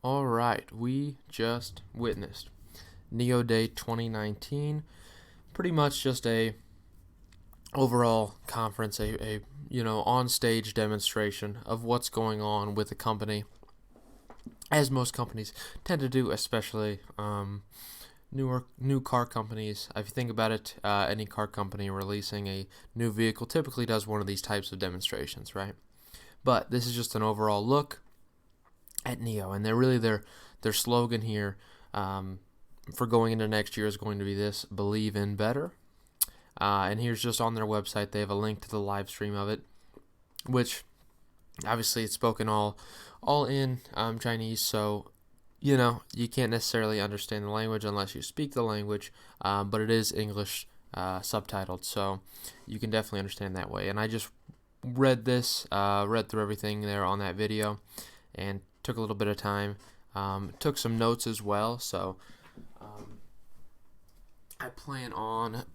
All right, we just witnessed Neo Day 2019. Pretty much just a overall conference, a on stage demonstration of what's going on with the company, as most companies tend to do, especially new car companies. If you think about it, any car company releasing a new vehicle typically does one of these types of demonstrations, right? But this is just an overall look at Neo, and their slogan here for going into next year is going to be this: believe in better. And here's just on their website, they have a link to the live stream of it, which obviously it's spoken all in Chinese, so you can't necessarily understand the language unless you speak the language, but it is English subtitled, so you can definitely understand that way. And I just read through everything there on that video, and took a little bit of time, took some notes as well. So I plan on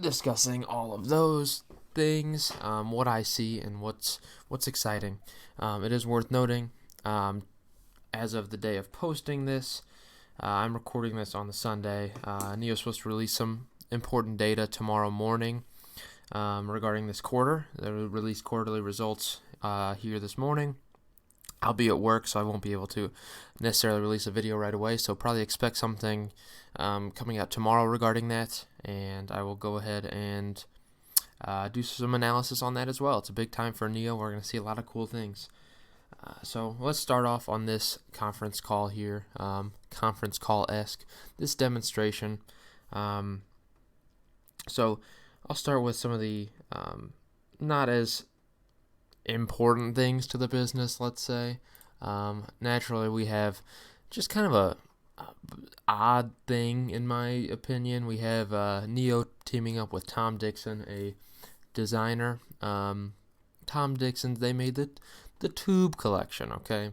discussing all of those things, what I see and what's exciting. It is worth noting, as of the day of posting this, I'm recording this on the Sunday. NIO's supposed to release some important data tomorrow morning regarding this quarter. They will release quarterly results here this morning. I'll be at work, so I won't be able to necessarily release a video right away. So probably expect something coming out tomorrow regarding that, and I will go ahead and do some analysis on that as well. It's a big time for NIO. We're going to see a lot of cool things. So let's start off on this conference call here, conference call-esque, this demonstration. So I'll start with some of the not as important things to the business, let's say. Naturally, we have just kind of a odd thing, in my opinion. We have NIO teaming up with Tom Dixon, a designer. Tom Dixon, they made the Tube collection, okay?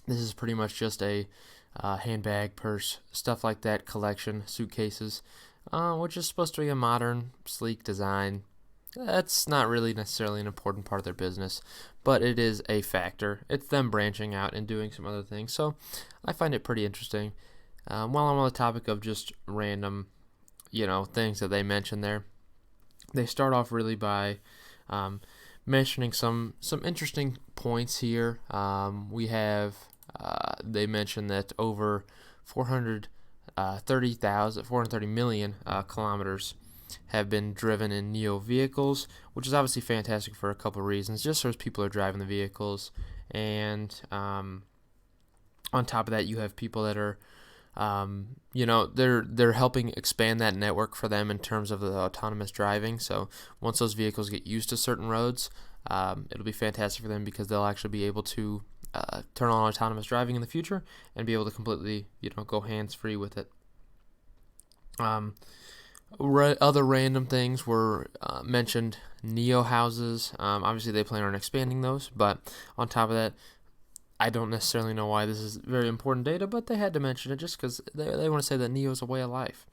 This is pretty much just a handbag, purse, stuff like that collection, suitcases, which is supposed to be a modern, sleek design. That's not really necessarily an important part of their business, but it is a factor. It's them branching out and doing some other things, so I find it pretty interesting. While I'm on the topic of just random, things that they mention there, they start off really by mentioning some interesting points here. We have they mentioned that over 430 million kilometers have been driven in NIO vehicles, which is obviously fantastic for a couple of reasons. Just as people are driving the vehicles, and on top of that, you have people that are, they're helping expand that network for them in terms of the autonomous driving. So once those vehicles get used to certain roads, it'll be fantastic for them because they'll actually be able to turn on autonomous driving in the future and be able to completely, go hands-free with it. Other random things were mentioned. NIO houses. Obviously, they plan on expanding those, but on top of that, I don't necessarily know why this is very important data, but they had to mention it just because they want to say that NIO is a way of life.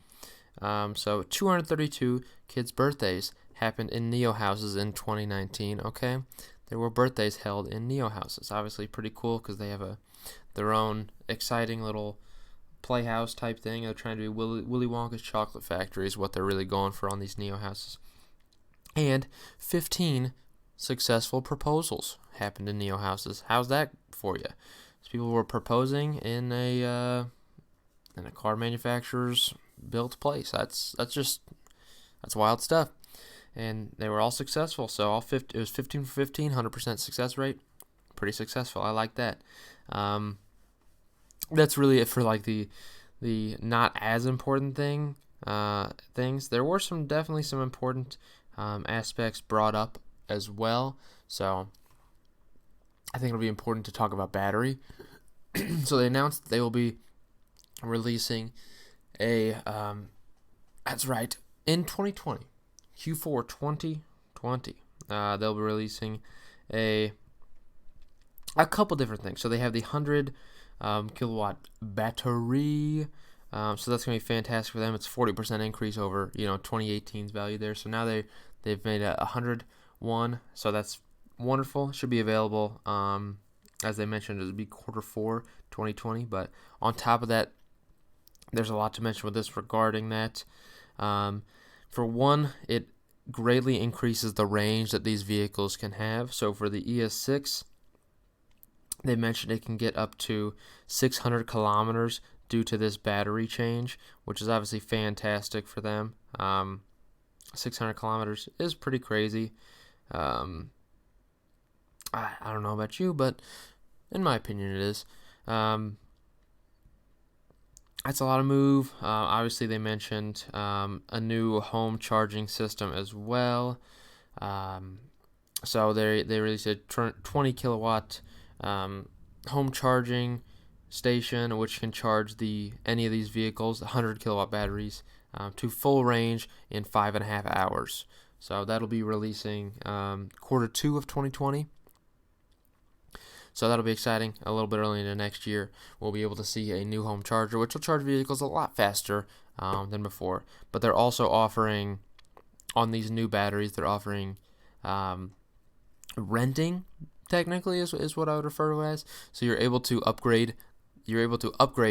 So 232 kids' birthdays happened in NIO houses in 2019. Okay, there were birthdays held in NIO houses. Obviously, pretty cool because they have their own exciting little playhouse type thing. They're trying to do Willy Wonka's chocolate factory is what they're really going for on these NIO houses. And 15 successful proposals happened in NIO houses. How's that for you? So people were proposing in a car manufacturer's built place. That's wild stuff. And they were all successful. So it was 15 for 15, 100% success rate. Pretty successful. I like that. That's really it for like the not as important things. There were definitely some important aspects brought up as well. So I think it'll be important to talk about battery. So they announced they will be releasing that's right, in 2020, Q4 2020, they'll be releasing a couple different things. So they have the 100 kilowatt battery. So that's going to be fantastic for them. It's 40% increase over 2018's value there. So now they've made a 101. So that's wonderful. Should be available As they mentioned, it would be Q4 2020. But on top of that, there's a lot to mention with this regarding that. For one, it greatly increases the range that these vehicles can have. So for the ES6, they mentioned it can get up to 600 kilometers due to this battery change, which is obviously fantastic for them. 600 kilometers is pretty crazy. I don't know about you, but in my opinion, it is. That's a lot of move. Obviously, they mentioned a new home charging system as well. So they released a 20 kilowatt home charging station, which can charge any of these vehicles, 100 kilowatt batteries, to full range in 5.5 hours. So that'll be releasing Q2 of 2020. So that'll be exciting. A little bit early into next year, we'll be able to see a new home charger, which will charge vehicles a lot faster than before. But they're also offering, on these new batteries, they're offering renting, technically, is what I would refer to as. So you're able to upgrade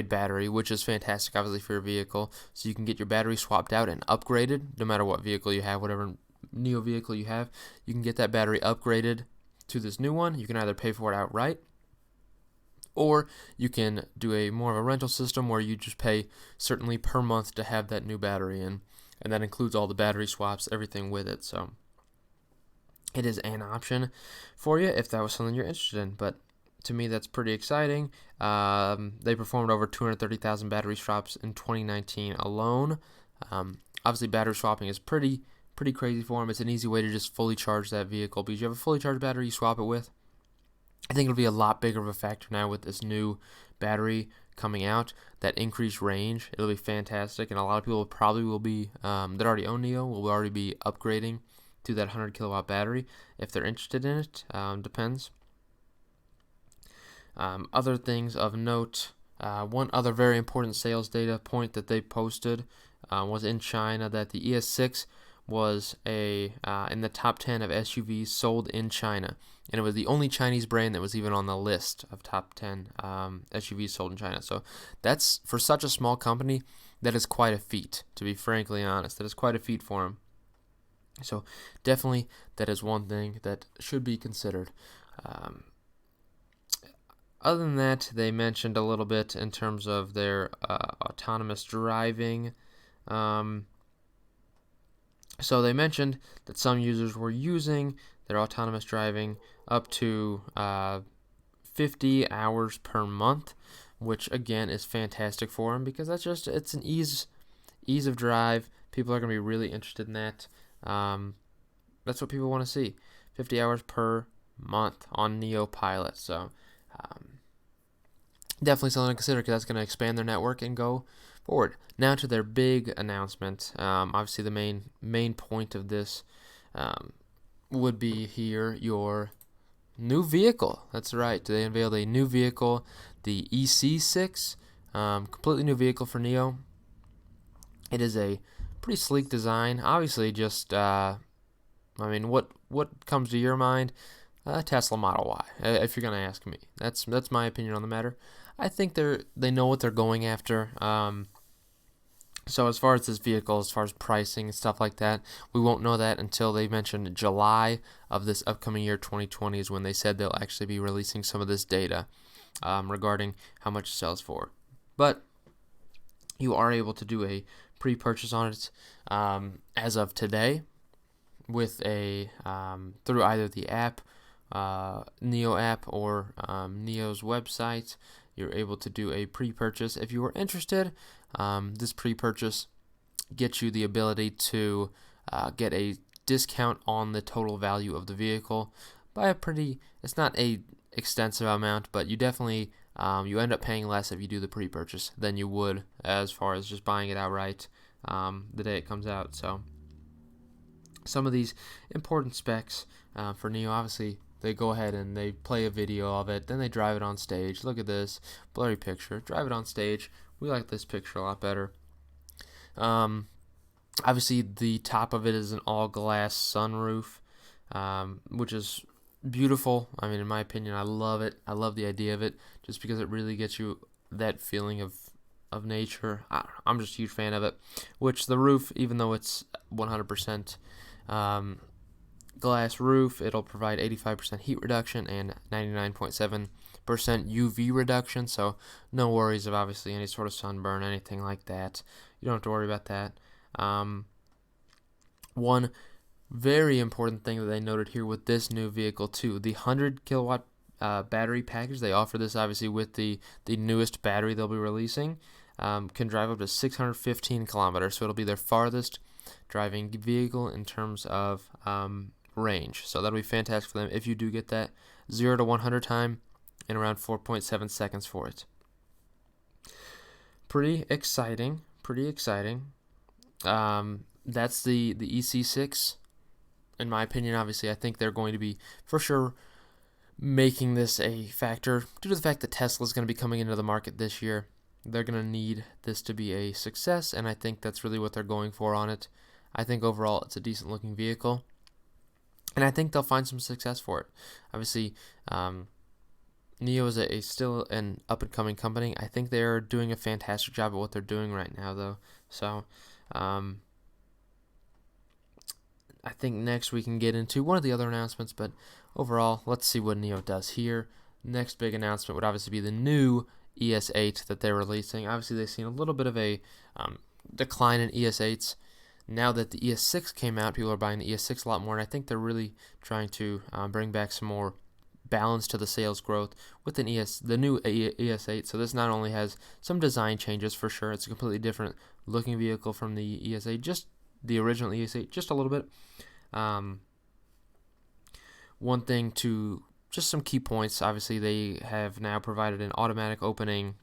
battery, which is fantastic, obviously, for your vehicle. So you can get your battery swapped out and upgraded, no matter what vehicle you have, whatever NIO vehicle you have. You can get that battery upgraded to this new one. You can either pay for it outright, or you can do more of a rental system where you just pay certainly per month to have that new battery in, and that includes all the battery swaps, everything with it. So it is an option for you if that was something you're interested in. But to me, that's pretty exciting. They performed over 230,000 battery swaps in 2019 alone. Obviously, battery swapping is pretty crazy for them. It's an easy way to just fully charge that vehicle, because you have a fully charged battery you swap it with. I think it'll be a lot bigger of a factor now with this new battery coming out, that increased range. It'll be fantastic, and a lot of people probably will be, that already own NIO, will already be upgrading to that 100 kilowatt battery if they're interested in it. Depends. Other things of note, one other very important sales data point that they posted was in China, that the ES6 was in the top 10 of SUVs sold in China, and it was the only Chinese brand that was even on the list of top 10 SUVs sold in China. So that's, for such a small company, that is quite a feat, to be frankly honest. That is quite a feat for them. So definitely that is one thing that should be considered. Other than that, they mentioned a little bit in terms of their autonomous driving. So they mentioned that some users were using their autonomous driving up to 50 hours per month, which again is fantastic for them, because it's an ease of drive. People are going to be really interested in that. That's what people want to see. 50 hours per month on NIO Pilot. So definitely something to consider, because that's going to expand their network and go forward. Now to their big announcement. Obviously, the main point of this would be here your new vehicle. That's right. They unveiled a new vehicle, the EC6, completely new vehicle for NIO. It is a pretty sleek design. Obviously, just what comes to your mind? Tesla Model Y. If you're gonna ask me, that's my opinion on the matter. I think they know what they're going after. So as far as this vehicle, as far as pricing and stuff like that, we won't know that until they mentioned July of this upcoming year, 2020, is when they said they'll actually be releasing some of this data regarding how much it sells for. But you are able to do a pre-purchase on it as of today with through either the app, NIO app, or NIO's website. You're able to do a pre-purchase. If you are interested, this pre-purchase gets you the ability to get a discount on the total value of the vehicle by it's not a extensive amount, but you definitely, you end up paying less if you do the pre-purchase than you would as far as just buying it outright the day it comes out. So some of these important specs for NIO, obviously, they go ahead and they play a video of it, then they drive it on stage. Look at this blurry picture. Drive it on stage. We like this picture a lot better. Obviously, the top of it is an all-glass sunroof, which is beautiful. I mean, in my opinion, I love it. I love the idea of it just because it really gets you that feeling of nature. I'm just a huge fan of it. Which the roof, even though it's 100% glass roof, it'll provide 85% heat reduction and 99.7% UV reduction. So no worries of obviously any sort of sunburn, anything like that. You don't have to worry about that. One very important thing that they noted here with this new vehicle too, the 100 kilowatt battery package. They offer this obviously with the newest battery they'll be releasing. Can drive up to 615 kilometers, so it'll be their farthest driving vehicle in terms of range. So that'll be fantastic for them if you do get that 0 to 100 time in around 4.7 seconds for it. Pretty exciting. That's the EC6. In my opinion, obviously, I think they're going to be for sure making this a factor due to the fact that Tesla is going to be coming into the market this year. They're going to need this to be a success, and I think that's really what they're going for on it. I think overall it's a decent looking vehicle, and I think they'll find some success for it. Obviously, NIO is still an up-and-coming company. I think they're doing a fantastic job at what they're doing right now, though. So, I think next we can get into one of the other announcements, but overall, let's see what NIO does here. Next big announcement would obviously be the new ES8 that they're releasing. Obviously, they've seen a little bit of a decline in ES8s. Now that the ES6 came out, people are buying the ES6 a lot more, and I think they're really trying to bring back some more balance to the sales growth with the new ES8. So this not only has some design changes for sure, it's a completely different looking vehicle from the ES8, just the original ES8, just a little bit. One thing just some key points. Obviously, they have now provided an automatic opening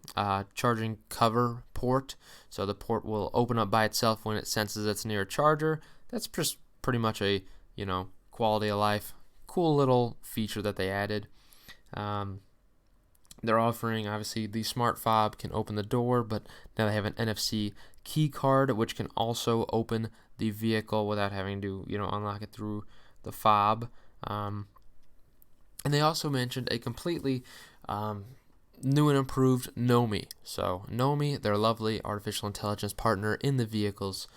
charging cover port. So the port will open up by itself when it senses it's near a charger. That's just pretty much a, quality of life, cool little feature that they added. They're offering, obviously, the smart fob can open the door, but now they have an NFC key card, which can also open the vehicle without having to, unlock it through the fob. And they also mentioned a completely new and improved Nomi. So Nomi, their lovely artificial intelligence partner in the vehicles,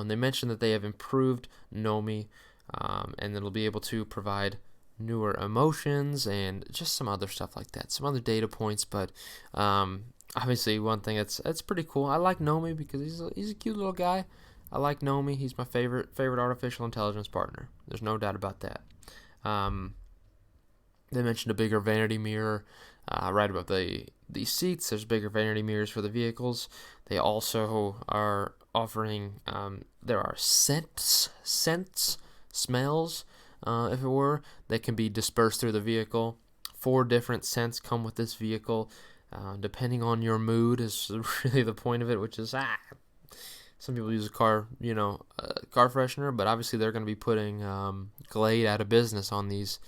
they mentioned that they have improved Nomi, and it'll be able to provide newer emotions and just some other stuff like that, some other data points. But obviously, one thing that's pretty cool. I like Nomi because he's a cute little guy. I like Nomi. He's my favorite artificial intelligence partner. There's no doubt about that. They mentioned a bigger vanity mirror right above the seats. There's bigger vanity mirrors for the vehicles. They also are offering, there are scents, smells, if it were, that can be dispersed through the vehicle. 4 different scents come with this vehicle. Depending on your mood is really the point of it, which is, some people use a car freshener, but obviously they're going to be putting Glade out of business on these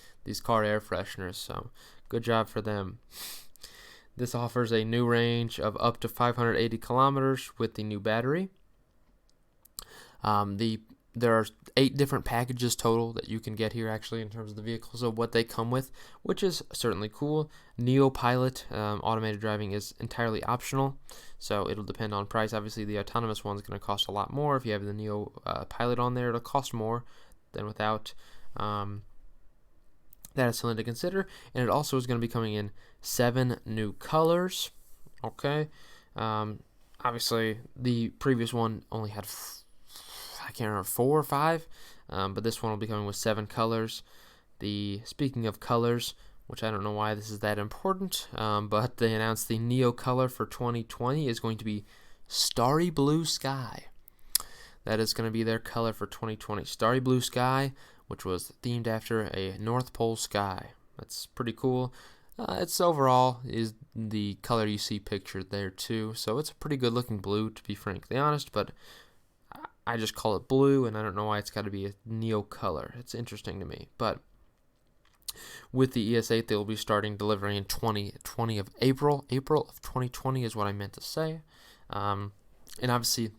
car air fresheners, so good job for them. This offers a new range of up to 580 kilometers with the new battery. There are 8 different packages total that you can get here actually in terms of the vehicles of what they come with, which is certainly cool. NIO Pilot automated driving is entirely optional, so it'll depend on price. Obviously, the autonomous one's going to cost a lot more. If you have the NIO Pilot on there, it'll cost more than without. That is something to consider, and it also is going to be coming in 7 new colors. Okay, obviously the previous one only had I can't remember 4 or 5, but this one will be coming with 7 colors. Speaking of colors, which I don't know why this is that important, but they announced the NIO color for 2020 is going to be Starry Blue Sky. That is going to be their color for 2020, Starry Blue Sky, which was themed after a North Pole sky. That's pretty cool. It's overall is the color you see pictured there too, so it's a pretty good looking blue, to be frankly honest, but I just call it blue, and I don't know why it's got to be a NIO color. It's interesting to me. But with the ES8, they will be starting delivery in April. April of 2020 is what I meant to say. And obviously,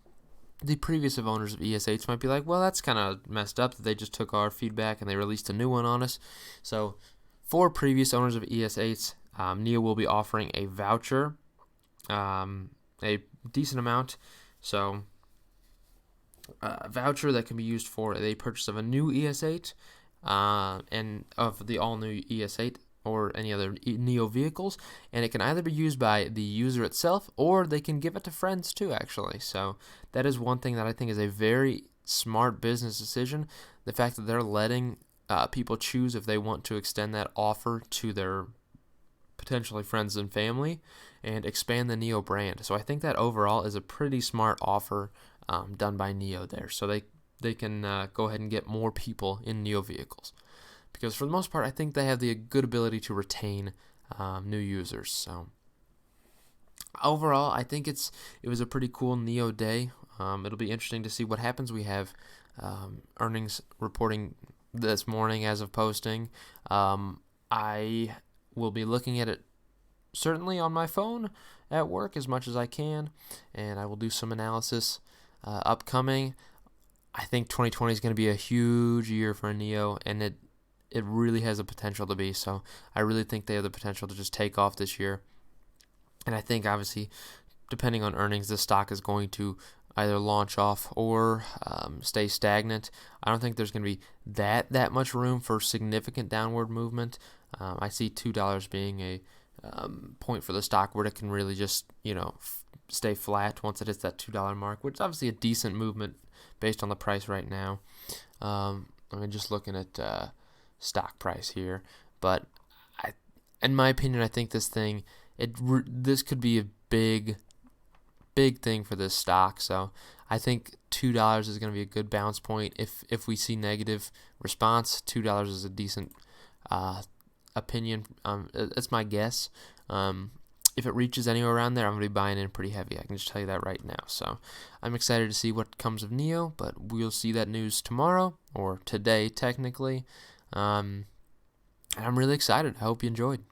the previous owners of ES8s might be like, well, that's kind of messed up that they just took our feedback and they released a new one on us. So For previous owners of ES8s, NIO will be offering a voucher, a decent amount. So a voucher that can be used for the purchase of a new ES8 and of the all-new ES8 or any other NIO vehicles, and it can either be used by the user itself or they can give it to friends too, actually. So that is one thing that I think is a very smart business decision, the fact that they're letting people choose if they want to extend that offer to their potentially friends and family and expand the NIO brand. So I think that overall is a pretty smart offer done by NIO there. So they can go ahead and get more people in NIO vehicles. Because for the most part, I think they have the good ability to retain new users. So overall, I think it was a pretty cool NIO day. It'll be interesting to see what happens. We have earnings reporting this morning as of posting. I will be looking at it certainly on my phone at work as much as I can, and I will do some analysis upcoming. I think 2020 is going to be a huge year for NIO, and it really has the potential to be. So I really think they have the potential to just take off this year. And I think, obviously, depending on earnings, this stock is going to either launch off or stay stagnant. I don't think there's going to be that much room for significant downward movement. I see $2 being a point for the stock where it can really just, stay flat once it hits that $2 mark, which is obviously a decent movement based on the price right now. Just looking at stock price here, but in my opinion, I think this could be a big thing for this stock. So I think $2 is going to be a good bounce point. If we see negative response, $2 is a decent opinion. It's my guess. If it reaches anywhere around there, I'm going to be buying in pretty heavy. I can just tell you that right now. So I'm excited to see what comes of NIO, but we'll see that news tomorrow, or today technically. And I'm really excited. I hope you enjoyed.